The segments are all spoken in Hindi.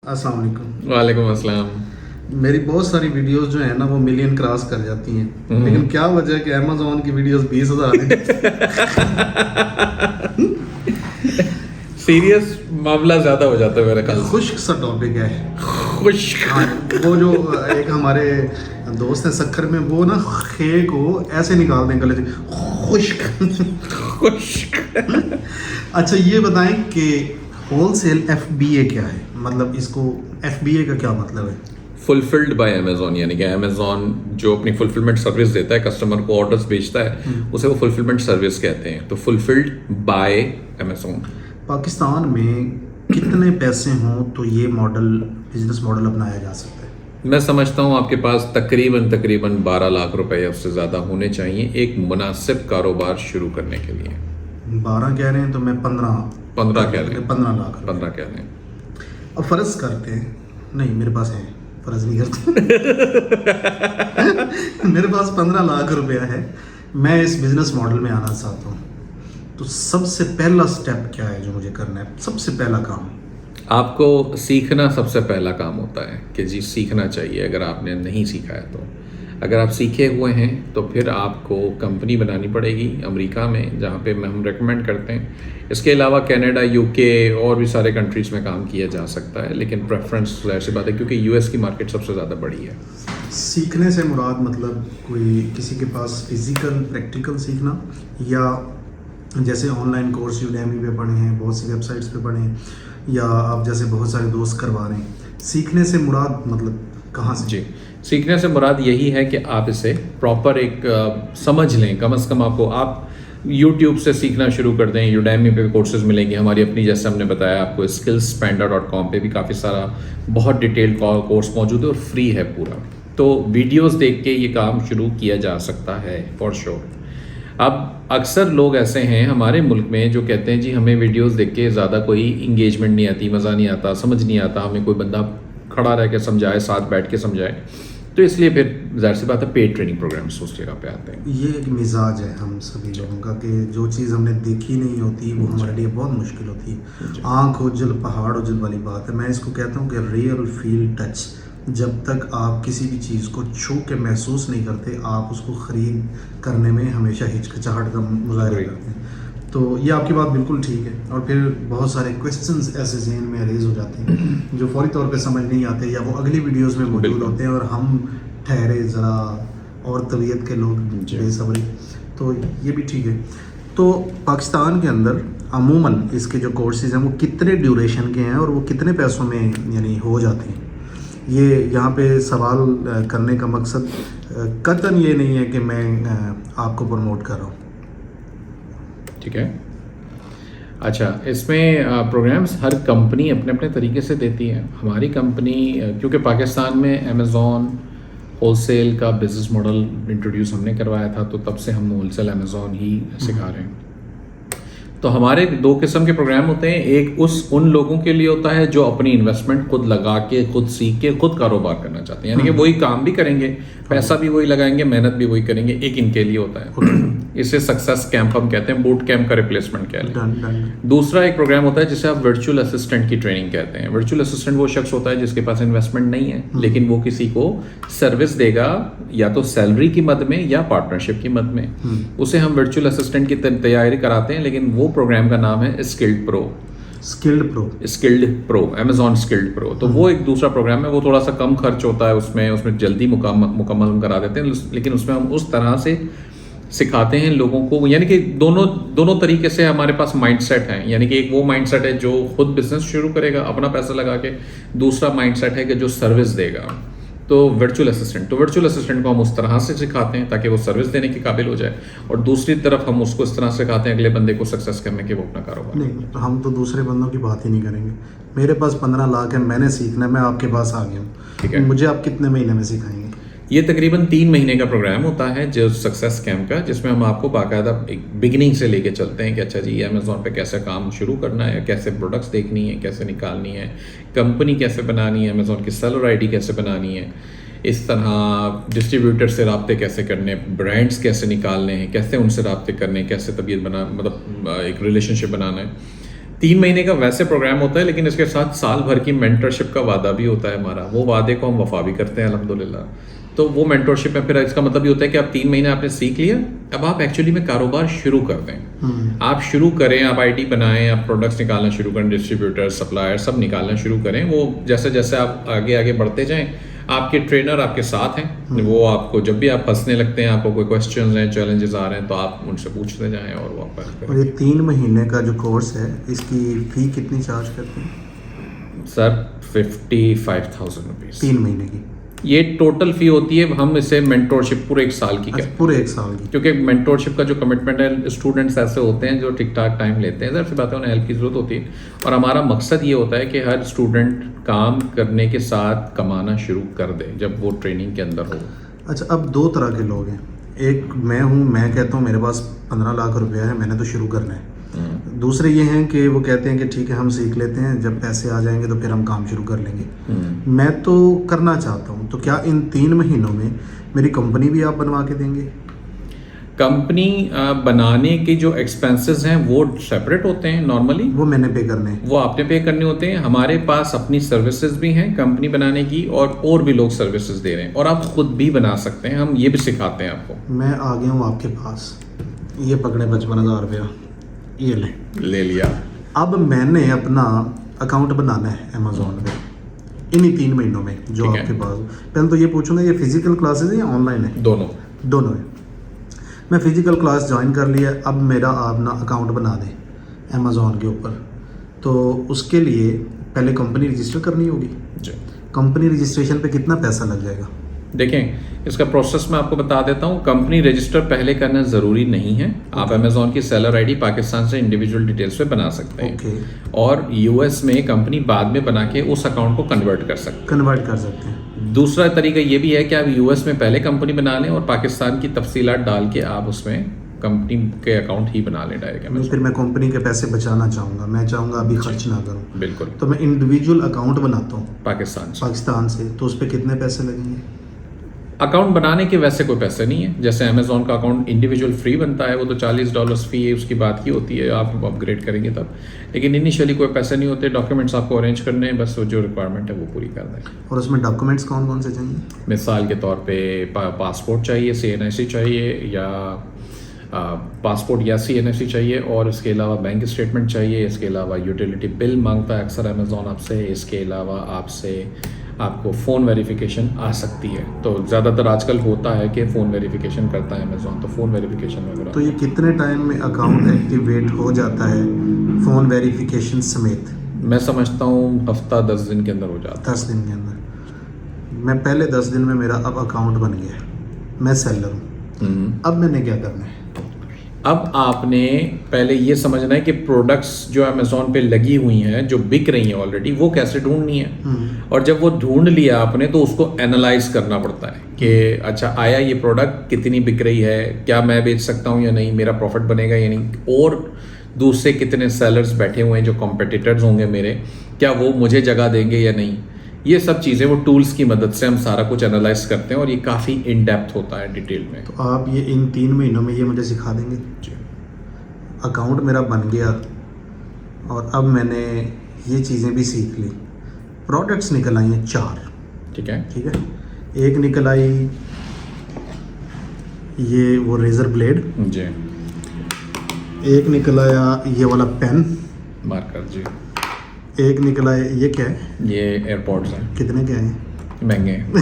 अस्सलाम वालेकुम। वालेकुम अस्सलाम। मेरी बहुत सारी वीडियोस जो है ना वो मिलियन क्रॉस कर जाती हैं, लेकिन क्या वजह है कि अमेजोन की वीडियोस 20,000 है। सीरियस मामला ज्यादा हो जाता है मेरे ख्याल से। खुश्क सा टॉपिक है। खुश। हाँ, वो जो एक हमारे दोस्त है सक्कर में, वो ना खे को ऐसे निकाल दें गले से, खुश्क। खुश। अच्छा ये बताएं कि होलसेल एफबीए क्या है, मतलब इसको एफबीए का क्या मतलब है? फुलफिल्ड बाय अमेजोन, यानी कि अमेजोन जो अपनी फुलफिलमेंट सर्विस देता है, कस्टमर को ऑर्डर्स भेजता है, उसे वो फुलफिलमेंट सर्विस कहते हैं। तो फुलफिल्ड बाय अमेजोन। पाकिस्तान में कितने पैसे हों तो ये मॉडल, बिजनेस मॉडल अपनाया जा सकता है? मैं समझता हूँ आपके पास तकरीबन 12 लाख रुपए या उससे ज़्यादा होने चाहिए एक मुनासिब कारोबार शुरू करने के लिए। 12 कह रहे हैं तो मैं 15 15 कह लें। 15 लाख रुपए। 15 कह लें। अब फर्ज करते हैं, नहीं मेरे पास है, फर्ज नहीं करते। मेरे पास 15 लाख रुपया है, मैं इस बिजनेस मॉडल में आना चाहता हूँ, तो सबसे पहला स्टेप क्या है जो मुझे करना है? सबसे पहला काम आपको सीखना सबसे पहला काम होता है कि जी सीखना चाहिए। अगर आपने नहीं सीखा है तो, अगर आप सीखे हुए हैं तो फिर आपको कंपनी बनानी पड़ेगी अमेरिका में, जहाँ पे हम रेकमेंड करते हैं। इसके अलावा कनाडा, यूके और भी सारे कंट्रीज़ में काम किया जा सकता है, लेकिन प्रेफरेंस जाहिर सी बात है क्योंकि यूएस की मार्केट सबसे ज़्यादा बड़ी है। सीखने से मुराद मतलब कोई किसी के पास फिजिकल प्रैक्टिकल सीखना, या जैसे ऑनलाइन कोर्स यूडेमी पे पढ़े हैं, बहुत सी वेबसाइट्स पे पढ़े हैं, या आप जैसे बहुत सारे दोस्त करवा रहे हैं? सीखने से मुराद मतलब कहाँ से? जी, सीखने से मुराद यही है कि आप इसे प्रॉपर एक समझ लें। कम से कम आप यूट्यूब से सीखना शुरू कर दें। यूडेमी पे कोर्सेज मिलेंगे हमारी अपनी, जैसे हमने बताया आपको skillspanda.com पे भी काफ़ी सारा बहुत डिटेल्ड कोर्स मौजूद है और फ्री है पूरा। तो वीडियोस देख के ये काम शुरू किया जा सकता है फॉर श्योर। अब अक्सर लोग ऐसे हैं हमारे मुल्क में जो कहते हैं जी हमें वीडियोस देख के ज़्यादा कोई इंगेजमेंट नहीं आती, मज़ा नहीं आता, समझ नहीं आता, हमें कोई बंदा खड़ा रह के समझाए, साथ बैठ के समझाए, तो इसलिए फिर जाहिर सी बात है पेड ट्रेनिंग प्रोग्राम्स उस जगह पे आते हैं। ये एक मिजाज है हम सभी लोगों का कि जो चीज़ हमने देखी नहीं होती वो हमारे लिए बहुत मुश्किल होती है। आँख उजल पहाड़ उजल वाली बात है। मैं इसको कहता हूँ कि रियल फील टच। जब तक आप किसी भी चीज़ को छू के महसूस नहीं करते, आप उसको ख़रीद करने में हमेशा हिचकिचाहट का मुजाहरा करते हैं। तो ये आपकी बात बिल्कुल ठीक है। और फिर बहुत सारे क्वेश्चंस ऐसे जहन में रेज हो जाते हैं जो फौरी तौर पे समझ नहीं आते, या वो अगली वीडियोस में मौजूद होते हैं और हम ठहरे ज़रा और तबीयत के लोग बेसब्री। तो ये भी ठीक है। तो पाकिस्तान के अंदर अमूमन इसके जो कोर्सेज हैं वो कितने ड्यूरेशन के हैं और वो कितने पैसों में यानी हो जाते हैं? ये यहाँ पे सवाल करने का मकसद कतन ये नहीं है कि मैं आपको प्रमोट कर रहा हूँ। ठीक है। अच्छा, इसमें प्रोग्राम्स हर कंपनी अपने अपने तरीके से देती है। हमारी कंपनी क्योंकि पाकिस्तान में अमेज़ॉन होलसेल का बिजनेस मॉडल इंट्रोड्यूस हमने करवाया था, तो तब से हम होलसेल अमेज़ॉन ही सिखा रहे हैं। तो हमारे 2 किस्म के प्रोग्राम होते हैं। एक उन लोगों के लिए होता है जो अपनी इन्वेस्टमेंट खुद लगा के, खुद सीख के, खुद कारोबार करना चाहते हैं, यानी कि वही काम भी करेंगे, पैसा भी वही लगाएंगे, मेहनत भी वही करेंगे। एक इनके लिए होता है, इसे सक्सेस कैंप हम कहते हैं, बूट कैंप का रिप्लेसमेंट कह लें। दूसरा एक प्रोग्राम होता है जिसे आप वर्चुअल असिस्टेंट की ट्रेनिंग कहते हैं। वर्चुअल असिस्टेंट वो शख्स होता है जिसके पास इन्वेस्टमेंट नहीं है, लेकिन वो किसी को सर्विस देगा, या तो सैलरी की मद में या पार्टनरशिप की मद में। उसे हम वर्चुअल असिस्टेंट की तैयारी कराते हैं, लेकिन वो प्रोग्राम का नाम है skilled pro, Amazon skilled pro. तो वो एक दूसरा प्रोग्राम है, वो थोड़ा सा कम खर्च होता है, उसमें जल्दी मुकम्मल हम करा देते हैं, लेकिन उसमें हम उस तरह से सिखाते हैं लोगों को, यानी कि दोनों तरीके से हमारे पास माइंडसेट है। यानी कि एक वो माइंडसेट है जो खुद बिजनेस शुरू करेगा अपना पैसा लगा के, दूसरा माइंडसेट है कि जो सर्विस देगा। तो वर्चुअल असिस्टेंट को हम उस तरह से सिखाते हैं ताकि वो सर्विस देने के काबिल हो जाए, और दूसरी तरफ हम उसको इस तरह से सिखाते हैं अगले बंदे को सक्सेस करने के वो अपना कारोबार। नहीं, तो हम तो दूसरे बंदों की बात ही नहीं करेंगे। मेरे पास 15 लाख है, मैंने सीखना है, मैं आपके पास आ गया हूँ, ठीक है। मुझे आप कितने महीने में सिखाएंगे? ये तकरीबन 3 महीने का प्रोग्राम होता है जो सक्सेस कैंप का, जिसमें हम आपको बाकायदा एक बिगिनिंग से लेके चलते हैं कि अच्छा जी अमेज़ॉन पे कैसे काम शुरू करना है, कैसे प्रोडक्ट्स देखनी है, कैसे निकालनी है, कंपनी कैसे बनानी है, अमेज़ॉन की सेलर आईडी कैसे बनानी है, इस तरह डिस्ट्रीब्यूटर से राब्ते कैसे करने, ब्रांड्स कैसे निकालने हैं, कैसे उनसे राब्ते करने, कैसे तबीयत मतलब एक रिलेशनशिप बनाना है। 3 महीने का वैसे प्रोग्राम होता है, लेकिन इसके साथ साल भर की मेंटरशिप का वादा भी होता है हमारा। वो वादे को हम वफा भी करते हैं अल्हम्दुलिल्लाह। तो वो मेंटरशिप में फिर इसका मतलब ये होता है कि आप 3 महीने आपने सीख लिया, अब आप एक्चुअली में कारोबार शुरू कर दें। आप शुरू करें, आप आईडी बनाएं, आप प्रोडक्ट्स निकालना शुरू करें, डिस्ट्रीब्यूटर, सप्लायर सब निकालना शुरू करें। वो जैसे जैसे आप आगे आगे बढ़ते जाएं, आपके ट्रेनर आपके साथ हैं, वो आपको जब भी आप फंसने लगते हैं, आपको कोई क्वेश्चंस हैं, चैलेंजेस आ रहे हैं, तो आप उनसे पूछते जाएं और वो आप और ये 3 महीने का जो कोर्स है, इसकी फ़ी कितनी चार्ज करते हैं? सर 55,000 रुपीज़ 3 महीने की? ये टोटल फी होती है। हम इसे मेंटोरशिप पूरे 1 साल की अच्छा, कहते पूरे 1 साल की? हैं, क्योंकि मेंटोरशिप का जो कमिटमेंट है, स्टूडेंट्स ऐसे होते हैं जो ठीक ठाक टाइम लेते हैं, ज़रा सी बात है, उन्हें हेल्प की ज़रूरत होती है। और हमारा मकसद ये होता है कि हर स्टूडेंट काम करने के साथ कमाना शुरू कर दे जब वो ट्रेनिंग के अंदर हो। अच्छा, अब 2 तरह के लोग हैं। एक मैं हूँ, मैं कहता हूँ मेरे पास 15 लाख रुपया है, मैंने तो शुरू करना है। दूसरे ये हैं कि वो कहते हैं कि ठीक है हम सीख लेते हैं, जब पैसे आ जाएंगे तो फिर हम काम शुरू कर लेंगे। मैं तो करना चाहता हूँ, तो क्या इन 3 महीनों में मेरी कंपनी भी आप बनवा के देंगे? कंपनी बनाने के जो एक्सपेंसेस हैं वो सेपरेट होते हैं नॉर्मली, वो मैंने पे करने हैं? वो आपने पे करने होते हैं। हमारे पास अपनी सर्विसेज भी हैं कंपनी बनाने की, और भी लोग सर्विसेज दे रहे हैं, और आप खुद भी बना सकते हैं, हम ये भी सिखाते हैं आपको। मैं आ गया हूँ आपके पास, ये पकड़े 55,000 रुपया, ये ले लिया। अब मैंने अपना अकाउंट बनाना है अमेजोन पे इन्हीं 3 महीनों में जो ठीक है। आपके पास। पहले तो ये पूछूंगा, ये फिजिकल क्लासेस है या ऑनलाइन है? दोनों है। मैं फिजिकल क्लास ज्वाइन कर लिया, अब मेरा अपना अकाउंट बना दें अमेजोन के ऊपर, तो उसके लिए पहले कंपनी रजिस्टर करनी होगी। जी। कंपनी रजिस्ट्रेशन पे कितना पैसा लग जाएगा? देखें, इसका प्रोसेस मैं आपको बता देता हूँ। कंपनी रजिस्टर पहले करना ज़रूरी नहीं है। आप अमेजोन की सेलर आईडी पाकिस्तान से इंडिविजुअल डिटेल्स पे बना सकते हैं। ओके। और यूएस में कंपनी बाद में बना के उस अकाउंट को कन्वर्ट कर सकते हैं। दूसरा तरीका ये भी है कि आप यूएस में पहले कंपनी बना लें और पाकिस्तान की तफसीलात डाल के आप उसमें कंपनी के अकाउंट ही बना लें डायरेक्ट। नहीं, फिर मैं कंपनी के पैसे बचाना चाहूँगा, मैं चाहूँगा अभी खर्च ना करूँ। बिल्कुल। तो मैं इंडिविजुअल अकाउंट बनाता हूँ पाकिस्तान से, तो उस पर कितने पैसे लगेंगे? अकाउंट बनाने के वैसे कोई पैसे नहीं है। जैसे अमेजोन का अकाउंट इंडिविजुअल फ्री बनता है, वो तो $40 फी है, उसकी बात की होती है, आप अपग्रेड करेंगे तब। लेकिन इनिशियली कोई पैसे नहीं होते। डॉक्यूमेंट्स आपको अरेंज करने हैं, बस जो रिक्वायरमेंट है वो पूरी कर दें। और उसमें डॉक्यूमेंट्स कौन कौन से चाहिए? मिसाल के तौर पे पासपोर्ट चाहिए, CNSC चाहिए, या पासपोर्ट या CNSC चाहिए, और इसके अलावा बैंक स्टेटमेंट चाहिए। इसके अलावा यूटिलिटी बिल मांगता है अक्सर अमेजोन आपसे। इसके अलावा आपको फ़ोन वेरिफिकेशन आ सकती है, तो ज़्यादातर आजकल होता है कि फ़ोन वेरिफिकेशन करता है अमेजोन, तो फ़ोन वेरिफिकेशन वगैरह। तो ये कितने टाइम में अकाउंट एक्टिवेट हो जाता है फ़ोन वेरिफिकेशन समेत? मैं समझता हूँ हफ्ता 10 दिन के अंदर हो जाता है। 10 दिन के अंदर? मैं पहले 10 दिन में मेरा अब अकाउंट बन गया, मैं सेलर हूँ। अब मैंने क्या करना है? अब आपने पहले ये समझना है कि प्रोडक्ट्स जो अमेजोन पे लगी हुई हैं, जो बिक रही हैं ऑलरेडी, वो कैसे ढूंढनी है। और जब वो ढूंढ लिया आपने, तो उसको एनालाइज करना पड़ता है कि अच्छा आया ये प्रोडक्ट, कितनी बिक रही है, क्या मैं बेच सकता हूँ या नहीं, मेरा प्रॉफिट बनेगा या नहीं, और दूसरे कितने सेलर्स बैठे हुए हैं जो कॉम्पिटिटर्स होंगे मेरे, क्या वो मुझे जगह देंगे या नहीं। ये सब चीज़ें वो टूल्स की मदद से हम सारा कुछ एनालाइज करते हैं, और ये काफ़ी इन डेप्थ होता है, डिटेल में। तो आप ये इन 3 महीनों में ये मुझे सिखा देंगे? जी। अकाउंट मेरा बन गया, और अब मैंने ये चीज़ें भी सीख ली। प्रोडक्ट्स निकल आई हैं 4। ठीक है। एक निकल आई ये वो रेज़र ब्लेड जी। एक निकल आया ये वाला पेन मार्कर जी। एक निकल आया ये क्या है? ये एयरपोर्ट्स हैं। कितने के हैं? महंगे हैं।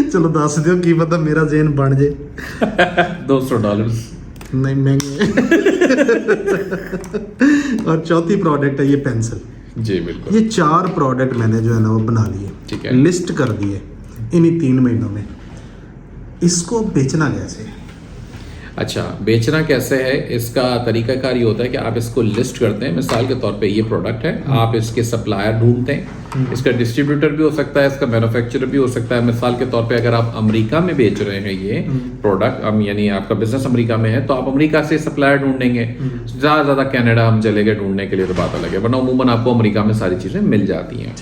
चलो दस दो, की पता मेरा जेन बन जाए। $200 नहीं, महंगे। और चौथी प्रोडक्ट है ये पेंसिल। जी बिल्कुल। ये 4 प्रोडक्ट मैंने जो है ना वो बना लिए, ठीक है, लिस्ट कर दिए इन्हीं 3 महीनों में। इसको बेचना कैसे है? अच्छा, बेचना कैसे है, इसका तरीकाकार ये होता है कि आप इसको लिस्ट करते हैं। मिसाल के तौर पे ये प्रोडक्ट है, आप इसके सप्लायर ढूंढते हैं, इसका डिस्ट्रीब्यूटर भी हो सकता है, इसका मैन्युफैक्चरर भी हो सकता है। मिसाल के तौर पे अगर आप अमेरिका में बेच रहे हैं ये प्रोडक्ट, यानी आपका बिजनेस अमेरिका में है, तो आप अमेरिका से सप्लायर ढूंढेंगे। ज़्यादा कनाडा हम चले गए ढूंढने के लिए, तो बात अलग है, वरना अमूमन आपको अमेरिका में सारी चीज़ें मिल जाती हैं।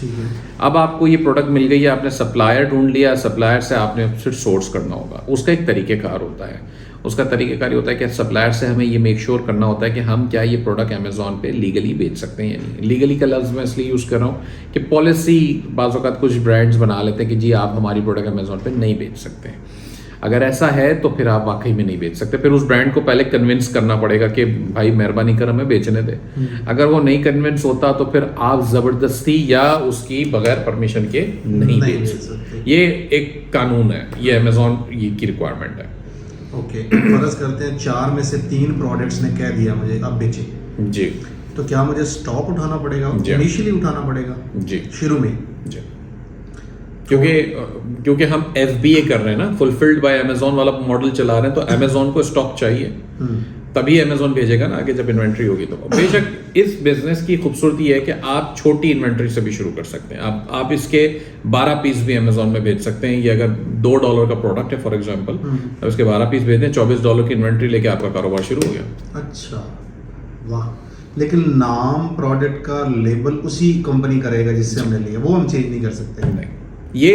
अब आपको ये प्रोडक्ट मिल गई है, आपने सप्लायर ढूंढ लिया, सप्लायर से आपने फिर सोर्स करना होगा। उसका एक तरीकेकार होता है, उसका तरीक़ाकार होता है कि सप्लायर से हमें ये मेक श्योर करना होता है कि हम क्या ये प्रोडक्ट अमेज़ॉन पे लीगली बेच सकते हैं या नहीं। लीगली का लफ्ज़ मैं इसलिए यूज़ कर रहा हूँ कि पॉलिसी बाज़ औक़ात कुछ ब्रांड्स बना लेते हैं कि जी आप हमारी प्रोडक्ट अमेज़ॉन पे नहीं बेच सकते हैं। अगर ऐसा है तो फिर आप वाकई में नहीं बेच सकते, फिर उस ब्रांड को पहले कन्विंस करना पड़ेगा कि भाई मेहरबानी कर हमें बेचने दे। अगर वो नहीं कन्विंस होता तो फिर आप ज़बरदस्ती या उसकी बगैर परमिशन के नहीं बेच सकते। ये एक कानून है, ये अमेज़ॉन की रिक्वायरमेंट है। ओके, फर्ज करते हैं 4 में से 3 प्रोडक्ट्स ने कह दिया मुझे अब बेचें जी, तो क्या मुझे स्टॉक उठाना पड़ेगा, इनिशियली उठाना पड़ेगा जी शुरू में जी, क्योंकि हम FBA कर रहे हैं ना, फुलफिल्ड बाय अमेज़ॉन वाला मॉडल चला रहे हैं, तो अमेज़ॉन को स्टॉक चाहिए तभी अमेज़ॉन भेजेगा ना आगे जब इन्वेंट्री होगी। तो बेशक इस बिजनेस की खूबसूरती है कि आप छोटी इन्वेंट्री से भी शुरू कर सकते हैं। आप इसके 12 पीस भी अमेज़ॉन में भेज सकते हैं। ये अगर $2 का प्रोडक्ट है फॉर एग्जांपल, तो उसके 12 पीस भेज दें, $24 की इन्वेंट्री लेके आपका कारोबार शुरू हो गया। अच्छा, वाह। लेकिन नाम प्रोडक्ट का लेबल उसी कंपनी करेगा जिससे हमने लिया, वो हम चेंज नहीं कर सकते। नहीं, ये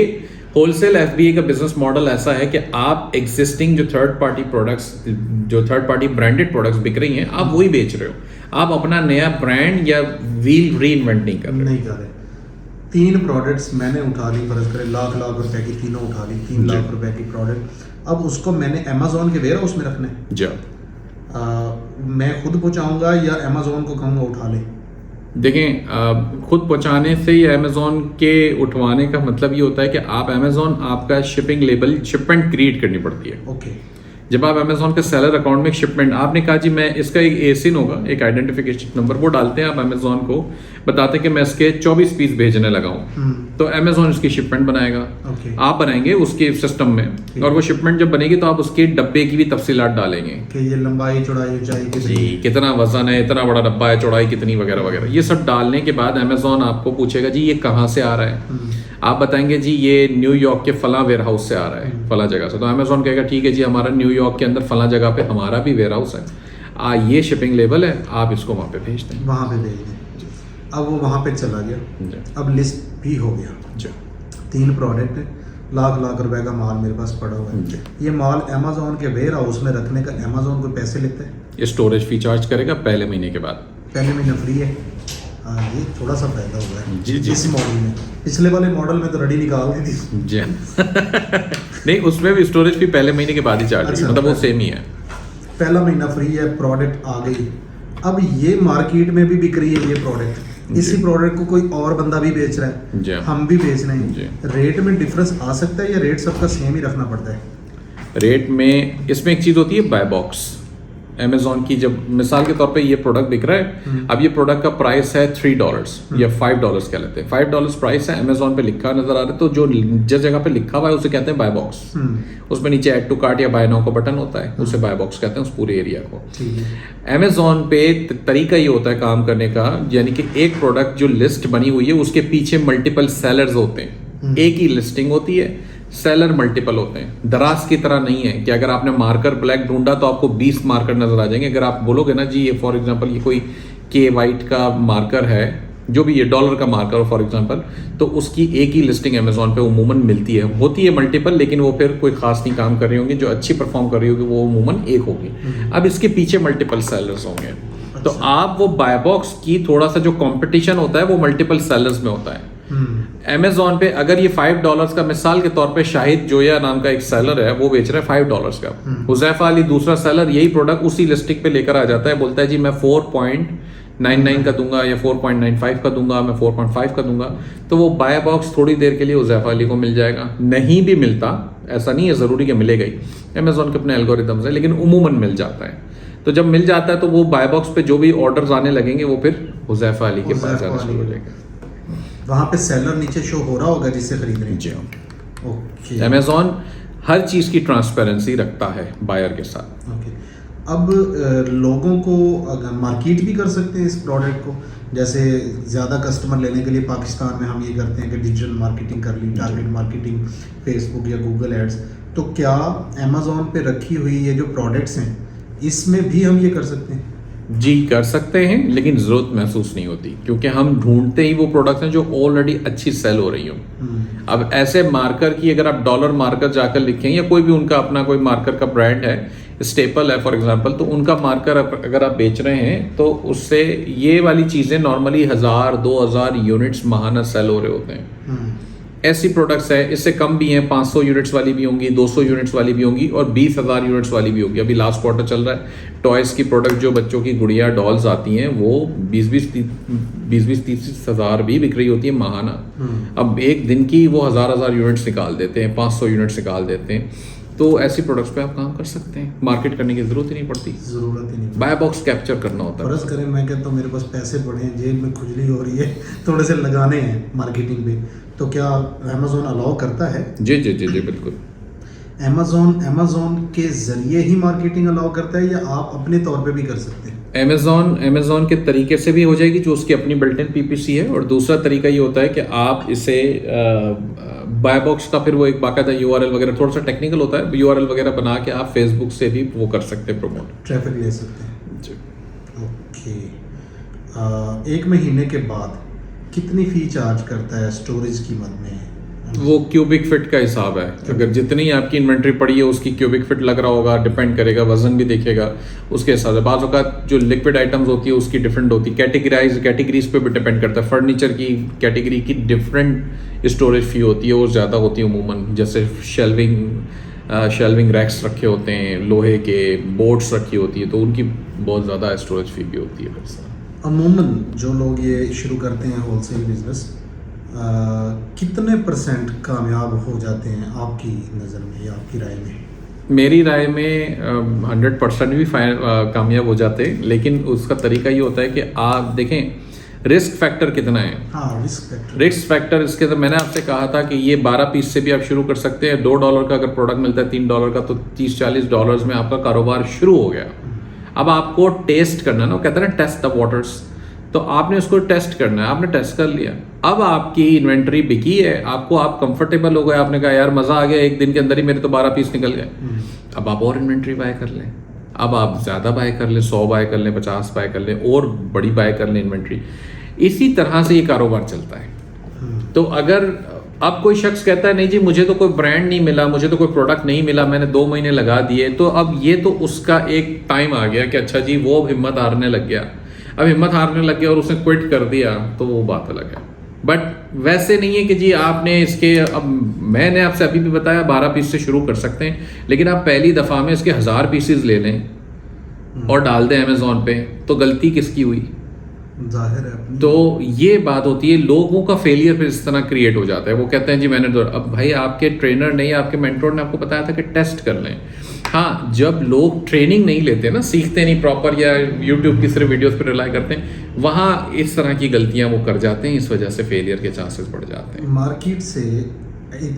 होलसेल FBA का बिजनेस मॉडल ऐसा है कि आप एग्जिस्टिंग जो थर्ड पार्टी प्रोडक्ट्स, जो थर्ड पार्टी ब्रांडेड प्रोडक्ट्स बिक रही हैं, आप वही बेच रहे हो। आप अपना नया ब्रांड या व्हील री इन्वेंट नहीं कर रहे। 3 प्रोडक्ट्स मैंने उठा ली, फर्ज करें लाख रुपए की तीनों उठा ली, 3 लाख रुपए की प्रोडक्ट, अब उसको मैंने अमेज़ॉन के वेयरहाउस में रखना है। जी, मैं खुद पहुंचाऊंगा या अमेज़ॉन को कहूँगा उठा ले? देखें, खुद पहुंचाने से या अमेज़ॉन के उठवाने का मतलब ये होता है कि आप अमेज़ॉन आपका शिपिंग लेबल शिपमेंट क्रिएट करनी पड़ती है। ओके, जब आप अमेज़ॉन के सेलर अकाउंट में एक शिपमेंट, आपने कहा जी मैं इसका एक एसिन होगा, एक आइडेंटिफिकेशन नंबर, वो डालते हैं आप अमेज़ॉन को, बताते हैं कि मैं इसके 24 पीस भेजने लगा हूँ, तो अमेज़ॉन इसकी शिपमेंट बनाएगा। आप बनाएंगे उसके सिस्टम में, और वो शिपमेंट जब बनेगी तो आप उसके डब्बे की भी तफसीलात डालेंगे कि ये लंबाई चौड़ाई ऊंचाई जी, कितना वजन है, इतना बड़ा डब्बा है, चौड़ाई कितनी वगैरह वगैरह। ये सब डालने के बाद अमेज़ॉन आपको पूछेगा जी ये कहाँ से आ रहा है। आप बताएंगे जी ये न्यूयॉर्क के फला वेयर हाउस से आ रहा है, फला जगह से। तो अमेज़ॉन कहेगा ठीक है जी हमारा न्यूयॉर्क के अंदर फला जगह पे हमारा भी वेयर हाउस है, ये शिपिंग लेबल है, आप इसको वहाँ पे भेज दें। वहाँ पे भेज दें। अब वो वहाँ पे चला गया, अब लिस्ट भी हो गया, 3 प्रोडक्ट है, लाख रुपए का माल मेरे पास पड़ा हुआ है। ये माल अमेज़ॉन के वेयर हाउस में रखने का अमेज़ॉन को पैसे लेता है? ये स्टोरेज फी चार्ज करेगा पहले महीने के बाद। पहले महीना फ्री है। हाँ, ये थोड़ा सा फायदा हुआ है जी जी। इस मॉडल में। पिछले वाले मॉडल में तो रडी निकाल दी थी जी नहीं, उसमें भी स्टोरेज फी पहले महीने के बाद ही चार्ज अच्छा, मतलब वो सेम ही है। पहला महीना फ्री है, प्रोडक्ट आ गई। अब ये मार्केट में भी बिक रही है ये प्रोडक्ट, इसी प्रोडक्ट को कोई और बंदा भी बेच रहा है, हम भी बेच रहे हैं, रेट में डिफरेंस आ सकता है या रेट सबका सेम ही रखना पड़ता है? रेट में इसमें एक चीज़ होती है बाय बॉक्स। अमेज़ॉन की जब मिसाल के तौर पे ये प्रोडक्ट बिक रहा है, अब ये प्रोडक्ट का प्राइस है $3 या $5 कह लेते हैं, $5 प्राइस है, अमेज़ॉन पे लिखा नजर आ रहा है, तो जो जिस जगह पे लिखा हुआ है उसे कहते हैं बाय बॉक्स। उसमें नीचे ऐड टू कार्ट या बाय नाउ का बटन होता है, उसे बाय बॉक्स कहते हैं उस पूरे एरिया को। अमेज़ॉन पे तरीका ये होता है काम करने का, यानी कि एक प्रोडक्ट जो लिस्ट बनी हुई है उसके पीछे मल्टीपल सेलर्स होते हैं, एक ही लिस्टिंग होती है, सेलर मल्टीपल होते हैं। दराज की तरह नहीं है कि अगर आपने मार्कर ब्लैक ढूंढा तो आपको 20 मार्कर नजर आ जाएंगे। अगर आप बोलोगे ना जी ये फॉर एग्जांपल ये कोई के वाइट का मार्कर है, जो भी ये डॉलर का मार्कर हो फॉर एग्जांपल, तो उसकी एक ही लिस्टिंग अमेज़ॉन पे उमूमन मिलती है। होती है मल्टीपल, लेकिन वो फिर कोई खास नहीं काम कर रही होंगी, जो अच्छी परफॉर्म कर रही होगी वो उमूमन एक होगी। अब इसके पीछे मल्टीपल सेलर्स होंगे, तो आप वो बाय बॉक्स की थोड़ा सा जो कॉम्पिटिशन होता है वो मल्टीपल सेलर्स में होता है। अमेज़ॉन पे अगर ये $5 का, मिसाल के तौर पे शाहिद जोया नाम का एक सेलर है, वो बेच रहा है $5 का, हुज़ैफा अली दूसरा सेलर यही प्रोडक्ट उसी लिस्टिंग पे लेकर आ जाता है, बोलता है जी मैं 4.99 का दूंगा या 4.95 का दूंगा, मैं 4.5 का दूंगा, तो वो बाय बॉक्स थोड़ी देर के लिए हुज़ैफा अली को मिल जाएगा। नहीं भी मिलता, ऐसा नहीं है ज़रूरी कि मिलेगा ही, अमेज़ॉन के अपने एल्गोरिदम्स है, लेकिन उमूमन मिल जाता है। तो जब मिल जाता है तो वो बाय बॉक्स पे जो भी ऑर्डर्स आने लगेंगे वो फिर हुज़ैफा अली के पास जाना शुरू हो जाएगा। वहाँ पे सेलर नीचे शो हो रहा होगा जिससे खरीद रहे हैं। जी ओके। अमेज़ॉन हर चीज़ की ट्रांसपेरेंसी रखता है बायर के साथ। ओके। अब लोगों को अगर मार्केट भी कर सकते हैं इस प्रोडक्ट को, जैसे ज़्यादा कस्टमर लेने के लिए पाकिस्तान में हम ये करते हैं कि डिजिटल मार्केटिंग कर ली, टारगेट मार्केटिंग, फेसबुक या गूगल एड्स, तो क्या अमेज़ॉन पे रखी हुई ये जो प्रोडक्ट्स हैं इसमें भी हम ये कर सकते हैं? जी कर सकते हैं, लेकिन ज़रूरत महसूस नहीं होती, क्योंकि हम ढूंढते ही वो प्रोडक्ट्स हैं जो ऑलरेडी अच्छी सेल हो रही हों। अब ऐसे मार्कर की अगर आप डॉलर मार्कर जाकर लिखें या कोई भी उनका अपना कोई मार्कर का ब्रांड है, स्टेपल है फॉर एग्जांपल, तो उनका मार्कर अगर आप बेच रहे हैं तो उससे ये वाली चीज़ें नॉर्मली 1000-2000 यूनिट्स माहाना सेल हो रहे होते हैं। ऐसी प्रोडक्ट्स है, इससे कम भी हैं, 500 यूनिट्स वाली भी होंगी, 200 यूनिट्स वाली भी होंगी और 20,000 यूनिट्स वाली भी होंगी। अभी लास्ट क्वार्टर चल रहा है, टॉयज़ की प्रोडक्ट जो बच्चों की गुड़िया डॉल्स आती हैं वो 20-30 हज़ार भी बिक रही होती है माहाना। अब एक दिन की वो हज़ार यूनिट्स निकाल देते हैं, 500 यूनिट्स निकाल देते हैं। तो ऐसी प्रोडक्ट्स पे आप काम कर सकते हैं, मार्केट करने की ज़रूरत ही नहीं पड़ती, ज़रूरत ही नहीं। बाय बॉक्स कैप्चर करना होता है। फर्ज करें मैं कहता हूँ मेरे पास पैसे पड़े हैं, जेब में खुजली हो रही है, थोड़े से लगाने हैं मार्केटिंग पे, तो क्या अमेज़ॉन अलाउ करता है? जी जी जी जी बिल्कुल। अमेज़ॉन के ज़रिए ही मार्केटिंग अलाउ करता है या आप अपने तौर पे भी कर सकते हैं? अमेज़ॉन के तरीके से भी हो जाएगी जो उसकी अपनी बिल्ट इन पीपीसी है, और दूसरा तरीका ये होता है कि आप इसे बाय बॉक्स का फिर वो एक बाकायदा यूआरएल वगैरह, थोड़ा सा टेक्निकल होता है, यूआरएल वगैरह बना के आप फेसबुक से भी वो कर सकते हैं, प्रमोट ट्रैफिक ले सकते हैं जी। ओके। 1 महीने के बाद कितनी फ़ी चार्ज करता है स्टोरेज कीमत में? वो क्यूबिक फिट का हिसाब है, अगर जितनी आपकी इन्वेंट्री पड़ी है उसकी क्यूबिक फिट लग रहा होगा, डिपेंड करेगा, वजन भी देखेगा उसके हिसाब से। बाज़ औक़ात जो लिक्विड आइटम्स होती है उसकी डिफरेंट होती है, कैटेगरीज पे भी डिपेंड करता है। फर्नीचर की कैटेगरी की डिफरेंट स्टोरेज फ़ी होती है और ज़्यादा होती है अमूमन, जैसे शेल्विंग रैक्स रखे होते हैं, लोहे के बोर्ड्स रखी होती है, तो उनकी बहुत ज़्यादा स्टोरेज फ़ी भी होती है। अमूमन जो लोग ये शुरू करते हैं होलसेल बिजनेस, कितने % कामयाब हो जाते हैं आपकी नज़र में या आपकी राय में? मेरी राय में 100% भी कामयाब हो जाते हैं, लेकिन उसका तरीका ये होता है कि आप देखें रिस्क फैक्टर कितना है। हाँ, रिस्क फैक्टर इसके अंदर मैंने आपसे कहा था कि ये 12 पीस से भी आप शुरू कर सकते हैं। $2 का अगर प्रोडक्ट मिलता है $3 का, तो $30-40 में आपका कारोबार शुरू हो गया। अब आपको टेस्ट करना है ना, कहते हैं ना टेस्ट द वाटर्स, तो आपने उसको टेस्ट करना है, आपने टेस्ट कर लिया, अब आपकी इन्वेंट्री बिकी है, आप कंफर्टेबल हो गए, आपने कहा यार मज़ा आ गया, एक दिन के अंदर ही मेरे तो 12 पीस निकल गए। अब आप और इन्वेंट्री बाय कर लें, अब आप ज़्यादा बाय कर लें, 100 बाय कर लें, 50 बाय कर लें, और बड़ी बाय कर लें इन्वेंट्री। इसी तरह से ये कारोबार चलता है। तो अगर अब कोई शख्स कहता है नहीं जी मुझे तो कोई ब्रांड नहीं मिला, मुझे तो कोई प्रोडक्ट नहीं मिला, मैंने 2 महीने लगा दिए, तो अब ये तो उसका एक टाइम आ गया कि अच्छा जी वो हिम्मत हारने लग गया। अब हिम्मत हारने लग गया और उसने क्विट कर दिया, तो वो बात अलग है। बट वैसे नहीं है कि जी आपने इसके, अब मैंने आपसे अभी भी बताया 12 पीस से शुरू कर सकते हैं, लेकिन आप पहली दफ़ा में इसके 1000 पीसेस ले लें और डाल दें अमेज़ॉन पे, तो गलती किसकी हुई? जाहिर है अपनी। तो ये बात होती है, लोगों का फेलियर फिर इस तरह क्रिएट हो जाता है। वो कहते हैं जी मैंने तो, अब भाई आपके ट्रेनर ने या आपके मेंटोर ने आपको बताया था कि टेस्ट कर लें। हाँ, जब लोग ट्रेनिंग नहीं लेते ना, सीखते नहीं प्रॉपर, या यूट्यूब की सिर्फ वीडियोस पर रिलाई करते हैं, वहाँ इस तरह की गलतियाँ वो कर जाते हैं, इस वजह से फेलियर के चांसेस बढ़ जाते हैं। मार्केट से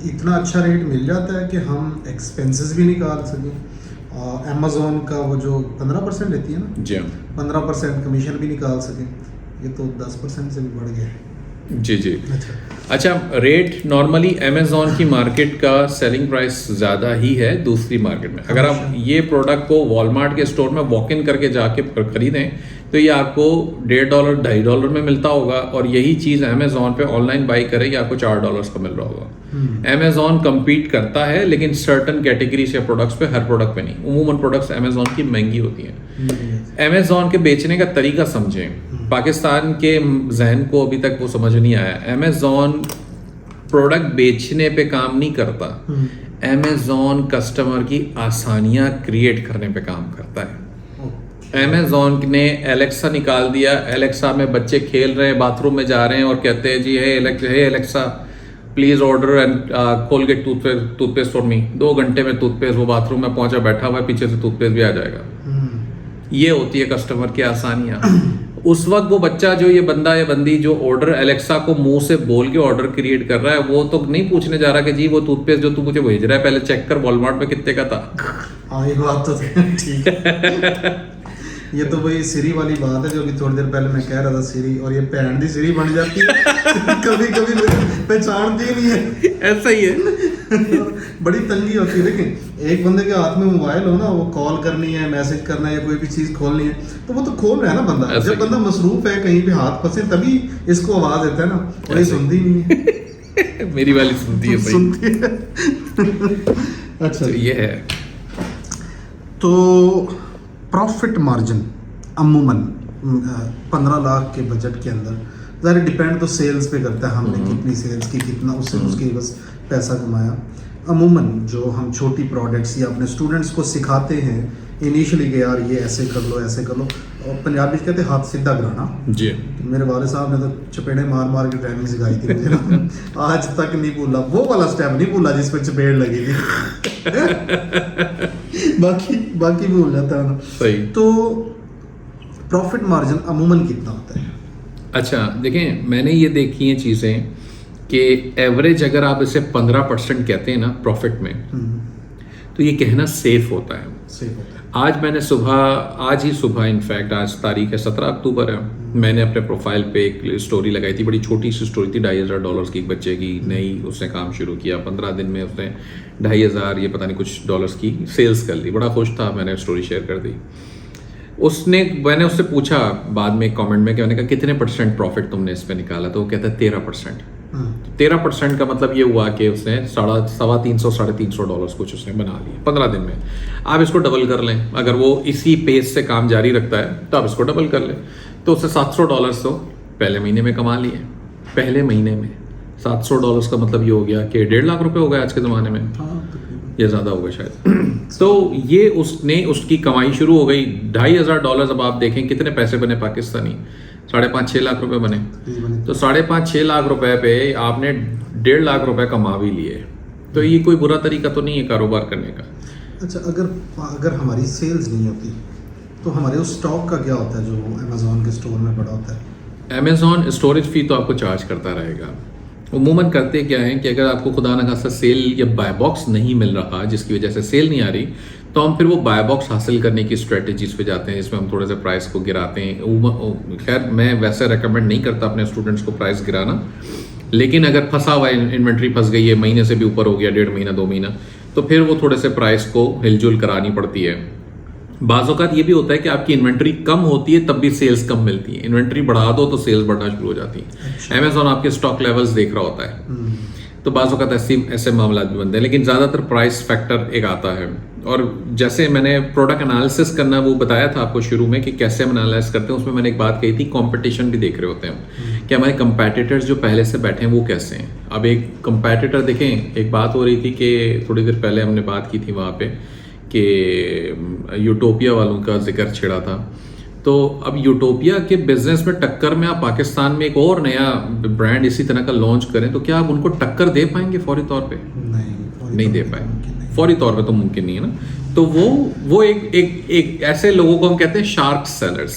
इतना अच्छा रेट मिल जाता है कि हम एक्सपेंसेस भी निकाल सकें। अमेज़ॉन का वो जो 15% लेती है ना, जी 15% कमीशन भी निकाल सकें, ये तो 10% से भी बढ़ गया है। जी जी। अच्छा, रेट नॉर्मली अमेज़ॉन की मार्केट का सेलिंग प्राइस ज़्यादा ही है दूसरी मार्केट में। अगर आप ये प्रोडक्ट को वॉलमार्ट के स्टोर में वॉक इन करके जाके खरीदें तो ये आपको $1.5 $2.5 में मिलता होगा, और यही चीज़ अमेज़ॉन पे ऑनलाइन बाई करें ये आपको $4 का मिल रहा होगा। अमेज़ॉन कम्पीट करता है, लेकिन सर्टन कैटेगरीज या प्रोडक्ट्स पे, हर प्रोडक्ट पे नहीं। उमूमन प्रोडक्ट्स अमेज़ॉन की महंगी होती हैं। अमेज़ॉन के बेचने का तरीका समझें। पाकिस्तान के जहन को अभी तक वो समझ नहीं आया। अमेज़ॉन प्रोडक्ट बेचने पे काम नहीं करता, अमेज़ॉन कस्टमर की आसानियाँ क्रिएट करने पे काम करता है। अमेज़ॉन ने एलेक्सा निकाल दिया, एलेक्सा में बच्चे खेल रहे हैं, बाथरूम में जा रहे हैं और कहते हैं जी hey Alexa please order and Colgate toothpaste for me. 2 घंटे में टूथपेस्ट वो बाथरूम में पहुंचा, बैठा हुआ है, पीछे से टूथपेस्ट भी आ जाएगा। ये होती है कस्टमर की आसानियाँ। उस वक्त वो बच्चा जो, ये बंदा या बंदी जो ऑर्डर एलेक्सा को मुंह से बोल के ऑर्डर क्रिएट कर रहा है, वो तो नहीं पूछने जा रहा कि जी वो टूथपेस्ट जो तू मुझे भेज रहा है पहले चेक कर वॉलमार्ट में कितने का था। हाँ, ये बात तो ठीक है। ये तो वही सिरी वाली बात है जो कि थोड़ी देर पहले मैं कह रहा था, सिरी, और ये भैन दी सिरी बन जाती है। कभी कभी पहचानती ही नहीं है। ऐसा ही है। बड़ी तंगी होती है। लेकिन एक बंदे के हाथ में मोबाइल हो ना, वो कॉल करनी है, मैसेज करना है, या कोई भी चीज़ खोलनी है, तो वो तो खोल रहा है ना बंदा। जब बंदा मसरूफ है, कहीं पे हाथ फंसे, तभी इसको आवाज़ देता है ना, और ये सुनती नहीं है। मेरी वाली सुनती है भाई। सुनती है। अच्छा, तो ये है। तो प्रॉफिट मार्जिन अमूमन 15 लाख के बजट के अंदर ज़रा डिपेंड तो सेल्स पे करता है, हमने कितनी सेल्स की, कितना उससे उसकी बस पैसा कमाया। अमूमन जो हम छोटी प्रोडक्ट्स या अपने स्टूडेंट्स को सिखाते हैं इनिशियली कि यार ये ऐसे कर लो ऐसे कर लो, और पंजाबी में कहते हैं हाथ सीधा कराना जी। मेरे वाले साहब ने तो चपेड़े मार मार के ट्रेनिंग सिखाई थी मुझे ना। आज तक नहीं भूला वो वाला स्टेप, नहीं भूला जिस पे चपेड़ लगी थी बाकी भूल जाता है ना। सही। तो प्रॉफिट मार्जिन अमूमन कितना होता है? अच्छा देखें, मैंने ये देखी हैं चीज़ें कि एवरेज अगर आप इसे 15% कहते हैं ना प्रॉफिट में, तो ये कहना सेफ होता है। सेफ होता है। आज ही सुबह इनफैक्ट आज तारीख है 17 अक्टूबर है, मैंने अपने प्रोफाइल पे एक स्टोरी लगाई थी, बड़ी छोटी सी स्टोरी थी, $2,500 की, एक बच्चे की, नई उसने काम शुरू किया, 15 दिन में उसने 2,500 ये पता नहीं कुछ डॉलर्स की सेल्स कर ली, बड़ा खुश था, मैंने स्टोरी शेयर कर दी। मैंने उससे पूछा बाद में कमेंट में कि मैंने कहा कितने % प्रॉफिट तुमने इस पे निकाला, तो वो कहता है 13%। 13% का मतलब ये हुआ कि उसने $350-350 कुछ उसने बना लिए 15 दिन में। आप इसको डबल कर लें, अगर वो इसी पेस से काम जारी रखता है तो आप इसको डबल कर लें, तो उससे $700 तो पहले महीने में कमा लिए। पहले महीने में $700 का मतलब ये हो गया कि 1.5 लाख रुपए हो गए आज के ज़माने में, या ज़्यादा हो गए शायद। तो ये उसकी कमाई शुरू हो गई। $2,500 अब आप देखें कितने पैसे बने पाकिस्तानी, 5.5-6 लाख रुपए बने। तो 5.5-6 लाख रुपए पे आपने 1.5 लाख रुपए कमा भी लिए, तो ये कोई बुरा तरीका तो नहीं है कारोबार करने का। अच्छा, अगर हमारी सेल्स नहीं होती तो हमारे उस स्टॉक का क्या होता है जो अमेज़ॉन के स्टोर में पड़ा होता है? अमेज़ॉन स्टोरेज फी तो आपको चार्ज करता रहेगा। उमूमन करते क्या है कि अगर आपको खुदा न खास्ता सेल या बाय बॉक्स नहीं मिल रहा, जिसकी वजह से सेल नहीं आ रही, तो हम फिर वो बाय बॉक्स हासिल करने की स्ट्रेटजीज पे जाते हैं, जिसमें हम थोड़े से प्राइस को गिराते हैं। खैर मैं वैसे रेकमेंड नहीं करता अपने स्टूडेंट्स को प्राइस गिराना, लेकिन अगर फंसा हुआ इन्वेंट्री फंस गई है, महीने से भी ऊपर हो गया, 1.5 महीना 2 महीना, तो फिर वो थोड़े से प्राइस को हिलजुल करानी पड़ती है। बाज़-औक़ात ये भी होता है कि आपकी इन्वेंट्री कम होती है तब भी सेल्स कम मिलती है, इन्वेंट्री बढ़ा दो तो सेल्स बढ़ना शुरू हो जाती है। अमेज़ॉन आपके स्टॉक लेवल्स देख रहा होता है, तो बाज़-औक़ात ऐसे मामला भी बनते हैं, लेकिन ज़्यादातर प्राइस फैक्टर एक आता है। और जैसे मैंने प्रोडक्ट एनालिसिस करना वो बताया था आपको शुरू में कि कैसे हम एनालाइज करते हैं, उसमें मैंने एक बात कही थी, कंपटीशन भी देख रहे होते हैं कि हमारे कंपेटिटर्स जो पहले से बैठे हैं वो कैसे हैं। अब एक कंपेटिटर देखें, एक बात हो रही थी कि थोड़ी देर पहले हमने बात की थी वहाँ पे कि यूटोपिया वालों का जिक्र छेड़ा था, तो अब यूटोपिया के बिजनेस में टक्कर में आप पाकिस्तान में एक और नया ब्रांड इसी तरह का लॉन्च करें, तो क्या आप उनको टक्कर दे पाएंगे फौरी तौर पे? नहीं दे पाएंगे, फौरी तौर पे तो मुमकिन नहीं है ना। तो वो एक ऐसे लोगों को हम कहते हैं शार्क सेलर्स,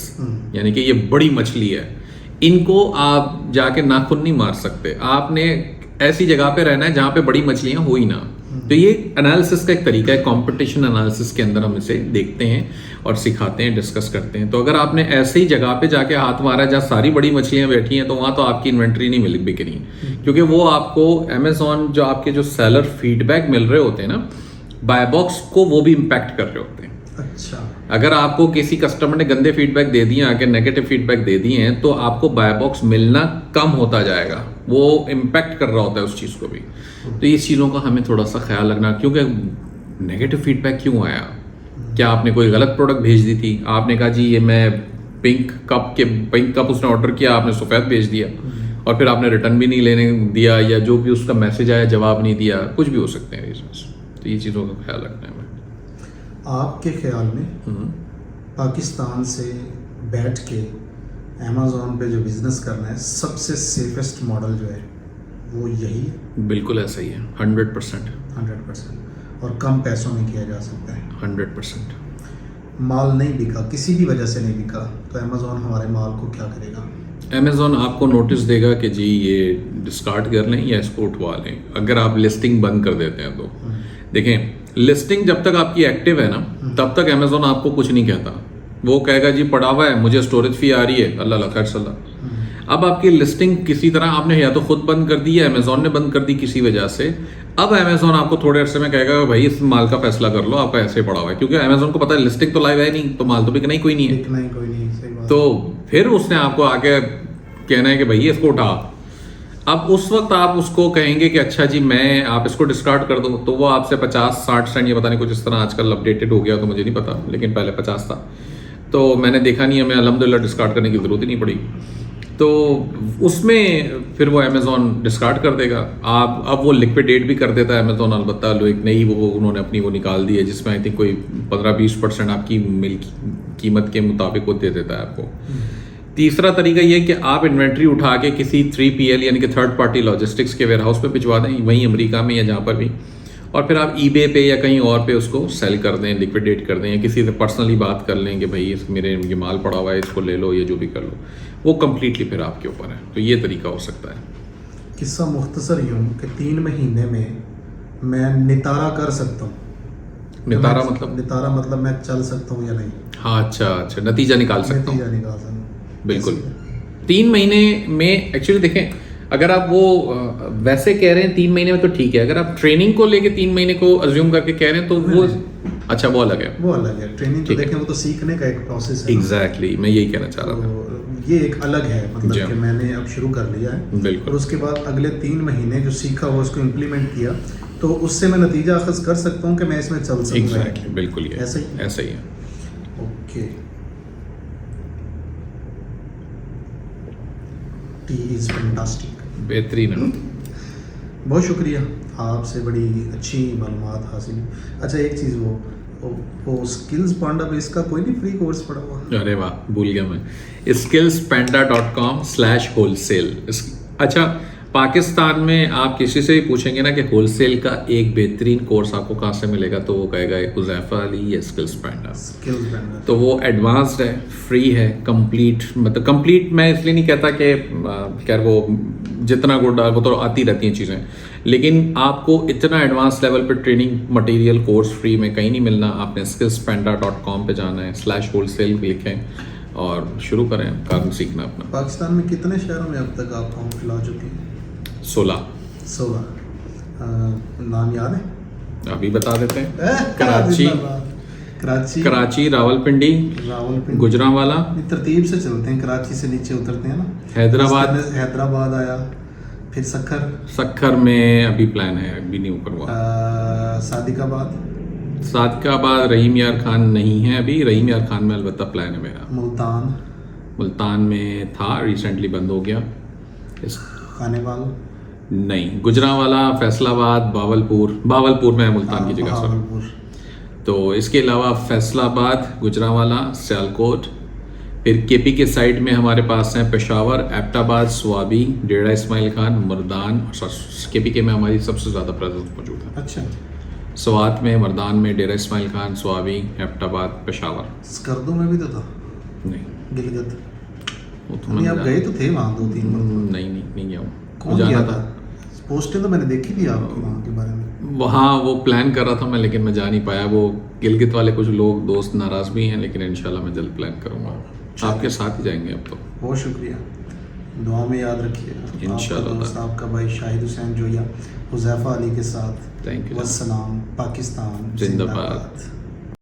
यानी कि ये बड़ी मछली है, इनको आप जाके नाखून नहीं मार सकते, आपने ऐसी जगह पे रहना है जहाँ पे बड़ी मछलियाँ हो ही ना। तो ये एनालिसिस का एक तरीका है, कंपटीशन एनालिसिस के अंदर हम इसे देखते हैं और सिखाते हैं, डिस्कस करते हैं। तो अगर आपने ऐसे ही जगह पे जाके हाथ मारा जहाँ सारी बड़ी मछलियाँ बैठी हैं, तो वहाँ तो आपकी इन्वेंट्री नहीं बिकनी, क्योंकि वो आपको अमेज़ॉन जो आपके जो सेलर फीडबैक मिल रहे होते हैं ना बाय बॉक्स को, वो भी इम्पैक्ट कर रहे होते हैं। अच्छा, अगर आपको किसी कस्टमर ने गंदे फीडबैक दे दिए, आके नेगेटिव फीडबैक दे दिए हैं, तो आपको बाय बॉक्स मिलना कम होता जाएगा, वो इम्पैक्ट कर रहा होता है उस चीज़ को भी। तो इस चीज़ों का हमें थोड़ा सा ख्याल रखना, क्योंकि नेगेटिव फीडबैक क्यों आया? क्या आपने कोई गलत प्रोडक्ट भेज दी थी? आपने कहा जी ये मैं पिंक कप उसने ऑर्डर किया, आपने सफ़ेद भेज दिया, और फिर आपने रिटर्न भी नहीं लेने दिया, या जो भी उसका मैसेज आया जवाब नहीं दिया, कुछ भी हो सकते हैं रीजंस। तो ये चीज़ों का ख्याल रखना है हमें। आपके ख्याल में पाकिस्तान से बैठ के अमेज़ॉन पे जो बिज़नेस करना है, सबसे सेफेस्ट मॉडल जो है वो यही है? बिल्कुल ऐसा ही है, 100%। 100%, और कम पैसों में किया जा सकता है। 100%। माल नहीं बिका, किसी भी वजह से नहीं बिका, तो अमेज़ॉन हमारे माल को क्या करेगा? अमेज़ॉन आपको नोटिस देगा कि जी ये डिस्कार्ड कर लें या इसको उठवा लें, अगर आप लिस्टिंग बंद कर देते हैं तो। देखें, लिस्टिंग जब तक आपकी एक्टिव है ना, तब तक अमेज़ॉन आपको कुछ नहीं कहता, वो कहेगा जी पड़ा हुआ है, मुझे स्टोरेज फी आ रही है, अल्लाह खैर सल्लाह। अब आपकी लिस्टिंग किसी तरह आपने या तो खुद बंद कर दी या अमेज़ॉन ने बंद कर दी किसी वजह से, अब अमेज़ॉन आपको थोड़े अरसे में कहेगा भाई इस माल का फैसला कर लो, आपका ऐसे पड़ा हुआ है, क्योंकि अमेज़ॉन को पता है लिस्टिंग तो लाइव है नहीं, तो माल तो बिकना ही कोई नहीं है। तो फिर उसने आपको आके कहना है कि भाई इसको उठा। अब उस वक्त आप उसको कहेंगे कि अच्छा जी मैं आप इसको डिस्कार्ड कर दो, तो वो आपसे 50-60 ये पता नहीं कुछ इस तरह आजकल अपडेटेड हो गया तो मुझे नहीं पता, लेकिन पहले 50 था। तो मैंने देखा नहीं, हमें अल्हम्दुलिल्लाह डिस्कार्ड करने की ज़रूरत ही नहीं पड़ी। तो उसमें फिर वो अमेज़ॉन डिस्कार्ड कर देगा। आप अब वो लिक्विडेट भी कर देता है अमेज़ॉन, अलबत्ता एक नई वो उन्होंने अपनी वो निकाल दी है जिसमें आई थिंक कोई 15-20% आपकी मिल कीमत के मुताबिक वो दे देता है आपको। तीसरा तरीका ये है कि आप इन्वेंट्री उठा के किसी 3PL यानी कि थर्ड पार्टी लॉजिस्टिक्स के वेयरहाउस पे भिजवा दें, वहीं अमेरिका में या जहाँ पर भी, और फिर आप ईबे पे या कहीं और पे उसको सेल कर दें, लिक्विडेट कर दें, या किसी से पर्सनली बात कर लें कि भाई मेरे ये माल पड़ा हुआ है इसको ले लो, ये जो भी कर लो, वो कम्प्लीटली फिर आपके ऊपर है। तो ये तरीका हो सकता है। किस्सा मुख्तसर यूँ कि 3 महीने में मैं नितारा कर सकता हूँ। नितारा मतलब? नितारा मतलब मैं चल सकता हूँ या नहीं, हाँ, अच्छा, नतीजा निकाल सकता हूँ। नतीजा निकाल सकता हूँ। बिल्कुल। 3 महीने में एक्चुअली देखें, अगर आप वो वैसे कह रहे हैं 3 महीने में तो ठीक है। अगर आप ट्रेनिंग को लेके 3 महीने को अज्यूम करके कह रहे हैं तो वो अच्छा, वो अलग है। वो अलग है। ट्रेनिंग तो देखें वो तो सीखने का एक प्रोसेस है। एग्जैक्टली, मैं यही कहना चाह रहा था। तो ये एक अलग है, मतलब कि मैंने अब शुरू कर लिया है। बिल्कुल। और उसके बाद अगले 3 महीने जो सीखा हुआ उसको इम्प्लीमेंट किया, तो उससे मैं नतीजा अखज़ कर सकता हूँ कि मैं इसमें चल सकूँ। एग्जैक्टली, बिल्कुल ये ऐसा ही है। Okay, T is fantastic. बेहतरीन है। बहुत शुक्रिया, आपसे बड़ी अच्छी मालूमात हासिल। अच्छा एक चीज़, वो स्किल्स पांडा पे इसका कोई नहीं फ्री कोर्स पड़ा हुआ? अरे वाह, भूल गया मैं। skillspanda.com/wholesale। अच्छा, पाकिस्तान में आप किसी से भी पूछेंगे ना कि होलसेल का एक बेहतरीन कोर्स आपको कहाँ से मिलेगा, तो वो कहेगा हुज़ैफ़ा अली या स्किल्स पैंडा। तो वो एडवांस्ड है, फ्री है, कंप्लीट, मतलब कंप्लीट मैं इसलिए नहीं कहता कि खैर वो जितना गुड वो तो आती रहती हैं चीज़ें, लेकिन आपको इतना एडवांस लेवल पे ट्रेनिंग मटेरियल कोर्स फ्री में कहीं नहीं मिलना। आपने skillspanda.com पे जाना है, /wholesale लिखें और शुरू करें काम सीखना अपना। पाकिस्तान में कितने शहरों में अब तक आप होम खिला चुके हैं? 16। नाम याद है? अभी बता देते हैं। कराची, रावलपिंडी, गुजरांवाला। तरतीब से चलते हैं, कराची से नीचे उतरते हैं ना। हैदराबाद आया, फिर सखर में अभी प्लान है, अभी नहीं ऊपर हुआ। सादिकाबाद रहीम यार खान नहीं है अभी, रहीम यार खान में अलबत्ता प्लान है मेरा। मुल्तान में था, रिसेंटली बंद हो गया। खानेवाल नहीं, गुजरांवाला, फैसलाबाद, बावलपुर में है मुल्तान की जगह सर। तो इसके अलावा फैसलाबाद, गुजरांवाला, सियालकोट, फिर केपी के साइड में हमारे पास हैं पेशावर, एबटाबाद, स्वाबी, डेरा इस्माइल खान, मर्दान। केपी के में हमारी सबसे ज़्यादा प्रेजेंस मौजूद है। अच्छा, स्वात में, मर्दान में, डेरा इस्माइल खान, स्वाबी, एबटाबाद, पेशावर। स्कर्दो में भी तो था? नहीं, गिलगित वो तो नहीं, आप गए तो थे वहाँ 2-3 बार? नहीं गया हूँ। कौन गया था? पोस्टें तो मैंने देखी थी आपकी वहाँ के बारे में। वहाँ वो प्लान कर रहा था मैं, लेकिन मैं जा नहीं पाया। वो गिलगित वाले कुछ लोग दोस्त नाराज़ भी हैं, लेकिन इंशाल्लाह मैं जल्द प्लान करूँगा। आपके साथ ही जाएंगे अब तो। बहुत शुक्रिया, दुआ में याद रखिएगा। इंशाल्लाह। आपका भाई शाहिद हुसैन जोया, हुज़ैफ़ा अली के साथ। Thank you. वस्सलाम, पाकिस्तान जिंदाबाद।